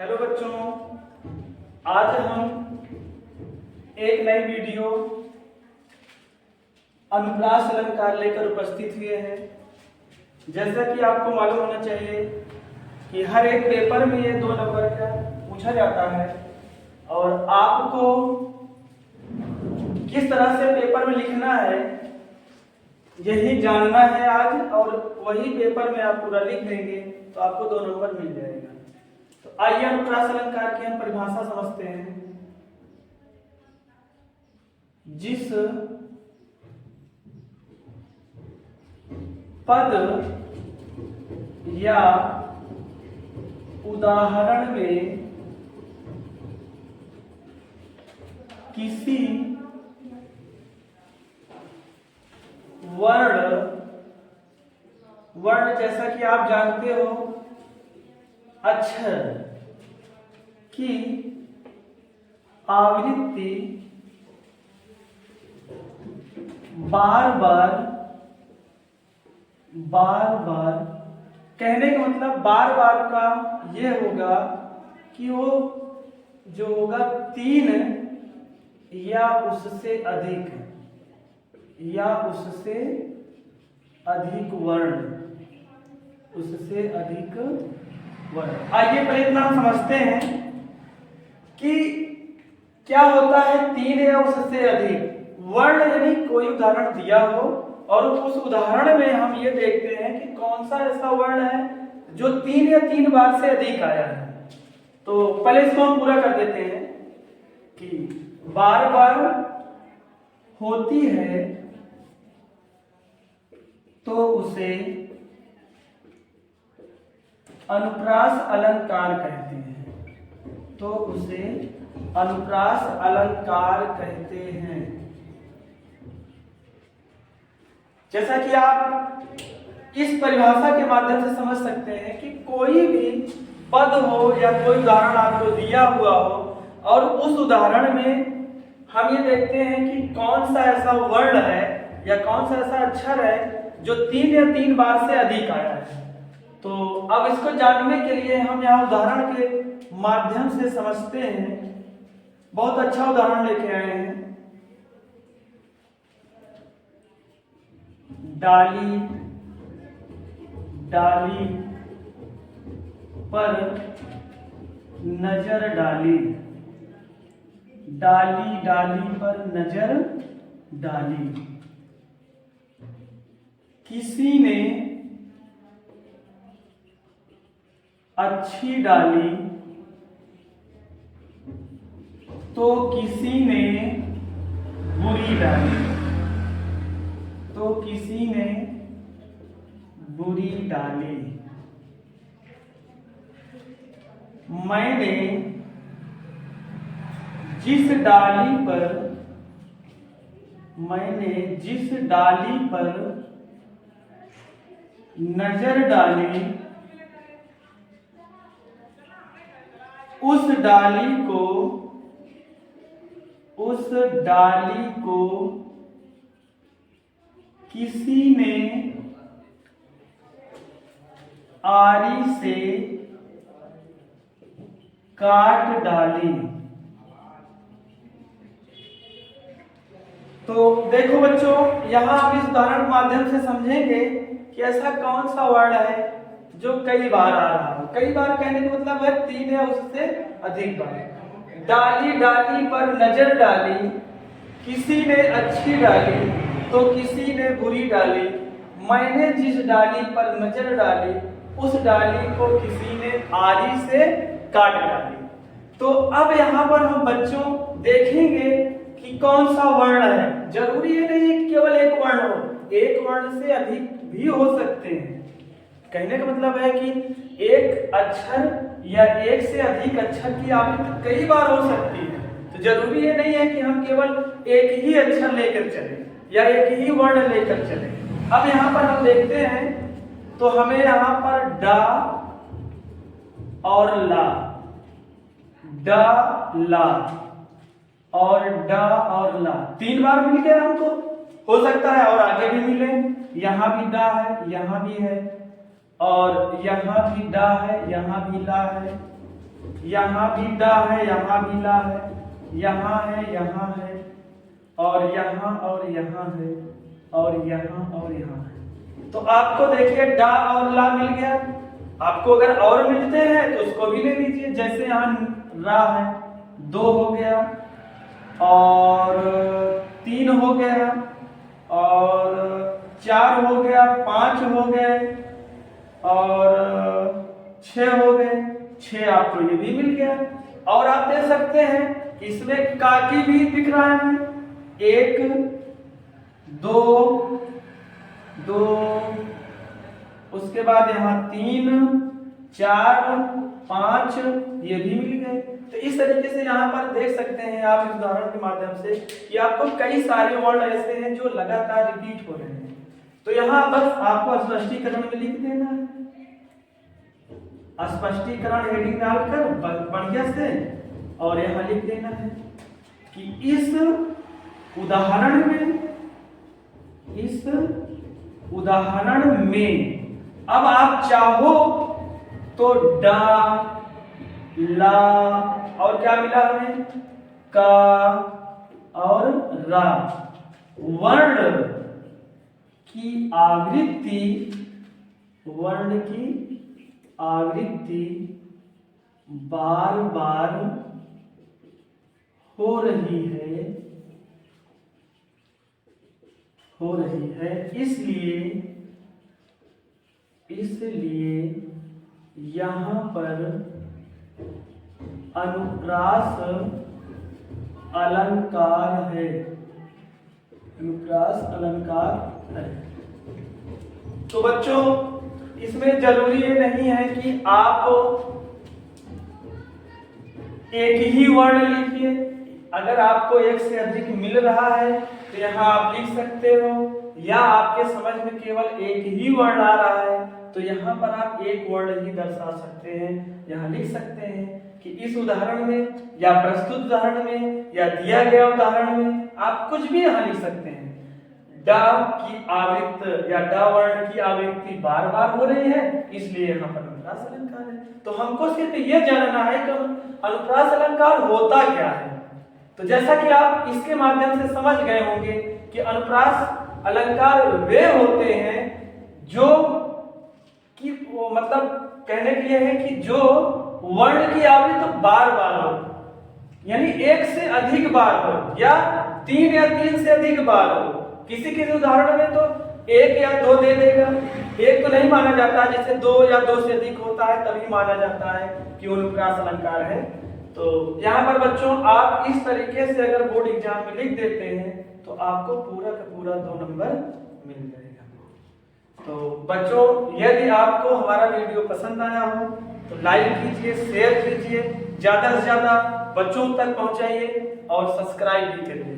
Hello बच्चों, आज हम एक नई वीडियो अनुप्रास अलंकार लेकर उपस्थित हुए हैं। जैसा कि आपको मालूम होना चाहिए कि हर एक पेपर में ये 2 नंबर का पूछा जाता है और आपको किस तरह से पेपर में लिखना है यही जानना है आज, और वही पेपर में आप पूरा लिख देंगे तो आपको 2 नंबर मिल जाएगा। तो आइए अनुप्रास अलंकार की हम परिभाषा समझते हैं। जिस पद या उदाहरण में किसी वर्ण जैसा कि आप जानते हो अक्षर की आवृत्ति बार बार कहने का मतलब बार बार का ये होगा कि वो जो होगा 3 या उससे अधिक वर्ण। आइए पहले इतना हम समझते हैं कि क्या होता है 3 या उससे अधिक वर्ण, यानी कोई उदाहरण दिया हो और उस उदाहरण में हम ये देखते हैं कि कौन सा ऐसा वर्ण है जो 3 या 3 बार से अधिक आया है। तो पहले इसको हम पूरा कर देते हैं कि बार बार होती है तो उसे अनुप्रास अलंकार कहते हैं। जैसा कि आप इस परिभाषा के माध्यम से समझ सकते हैं कि कोई भी पद हो या कोई उदाहरण आपको दिया हुआ हो और उस उदाहरण में हम ये देखते हैं कि कौन सा ऐसा वर्ण है या कौन सा ऐसा अक्षर है जो 3 या 3 बार से अधिक आया है। तो अब इसको जानने के लिए हम यहाँ उदाहरण के माध्यम से समझते हैं। बहुत अच्छा उदाहरण लेके आए हैं। डाली पर नजर डाली, डाली पर नजर डाली। किसी ने अच्छी डाली तो किसी ने बुरी डाली। मैंने जिस डाली पर नजर डाली उस डाली को किसी ने आरी से काट डाली। तो देखो बच्चों, यहाँ हम इस उदाहरण के माध्यम से समझेंगे कि ऐसा कौन सा वर्ण है जो कई बार आ रहा हो। कई बार कहने का मतलब है 3 या उससे अधिक बार। डाली पर नजर डाली, किसी ने अच्छी डाली तो किसी ने बुरी डाली। मैंने जिस डाली पर नजर डाली उस डाली को किसी ने आरी से काट डाली। तो अब यहाँ पर हम बच्चों देखेंगे कि कौन सा वर्ण है। जरूरी है नहीं कि केवल एक वर्ण हो, एक वर्ण से अधिक भी हो सकते हैं। कहने का मतलब है कि एक अक्षर या एक से अधिक अक्षर की आवृत्ति कई बार हो सकती है। तो जरूरी है नहीं है कि हम केवल एक ही अक्षर लेकर चलें या एक ही वर्ण लेकर चलें। अब यहाँ पर हम देखते हैं तो हमें यहाँ पर डा और ला, और ला 3 बार मिल गया हमको। हो सकता है और आगे भी मिले। यहाँ भी डा है, यहाँ भी है, और यहाँ भी डा है, यहाँ भी ला है, यहाँ भी डा है, यहाँ भी ला है, यहाँ है और यहाँ है और यहाँ है। तो आपको देखिए डा और ला मिल गया। आपको अगर और मिलते हैं तो उसको भी ले लीजिए। जैसे यहाँ रा है, 2 हो गया और 3 हो गया और 4 हो गया, 5 हो गए और 6 हो गए। 6 आपको ये भी मिल गया। और आप देख सकते हैं कि इसमें काकी भी दिख रहा है। 1 2 2, उसके बाद यहाँ 3 4 5 ये भी मिल गए। तो इस तरीके से यहाँ पर देख सकते हैं आप इस उदाहरण के माध्यम से कि आपको कई सारे वर्ड ऐसे हैं जो लगातार रिपीट हो रहे हैं। तो यहाँ बस आपको स्पष्टीकरण में लिख देना है। स्पष्टीकरण हेडिंग डालकर बढ़िया से और यहाँ लिख देना है कि इस उदाहरण में अब आप चाहो तो डा ला और क्या मिला हमें, का और रा वर्ण की आवृत्ति बार बार हो रही है, इसलिए यहाँ पर अनुप्रास अलंकार है। तो बच्चों इसमें जरूरी ये नहीं है कि आप एक ही वर्ण लिखिए। अगर आपको एक से अधिक मिल रहा है तो यहाँ आप लिख सकते हो, या आपके समझ में केवल एक ही वर्ण आ रहा है तो यहाँ पर आप एक वर्ण ही दर्शा सकते हैं। यहाँ लिख सकते हैं कि इस उदाहरण में या प्रस्तुत उदाहरण में या दिया गया उदाहरण में आप कुछ भी यहाँ लिख सकते हैं। डा की आवृत्ति या डा वर्ण की आवृत्ति बार बार हो रही है, इसलिए यहाँ पर अनुप्रास अलंकार है। तो हमको सिर्फ ये जानना है कि अनुप्रास अलंकार होता क्या है। तो जैसा कि आप इसके माध्यम से समझ गए होंगे कि अनुप्रास अलंकार वे होते हैं जो कि वो मतलब कहने के लिए है कि जो वर्ण की आवृत्ति बार बार हो, यानी एक से अधिक बार हो या 3 या 3 से अधिक बार हो। किसी उदाहरण में तो 1 या 2 दे देगा, 1 तो नहीं माना जाता, जैसे 2 या 2 से अधिक होता है तभी माना जाता है कि अनुप्रास अलंकार है। तो यहाँ पर बच्चों आप इस तरीके से अगर बोर्ड एग्जाम में लिख देते हैं तो आपको पूरा का पूरा 2 नंबर मिल जाएगा। तो बच्चों यदि आपको हमारा वीडियो पसंद आया हो तो लाइक कीजिए, शेयर कीजिए, ज्यादा से ज्यादा बच्चों तक पहुंचाइए और सब्सक्राइब भी करिए।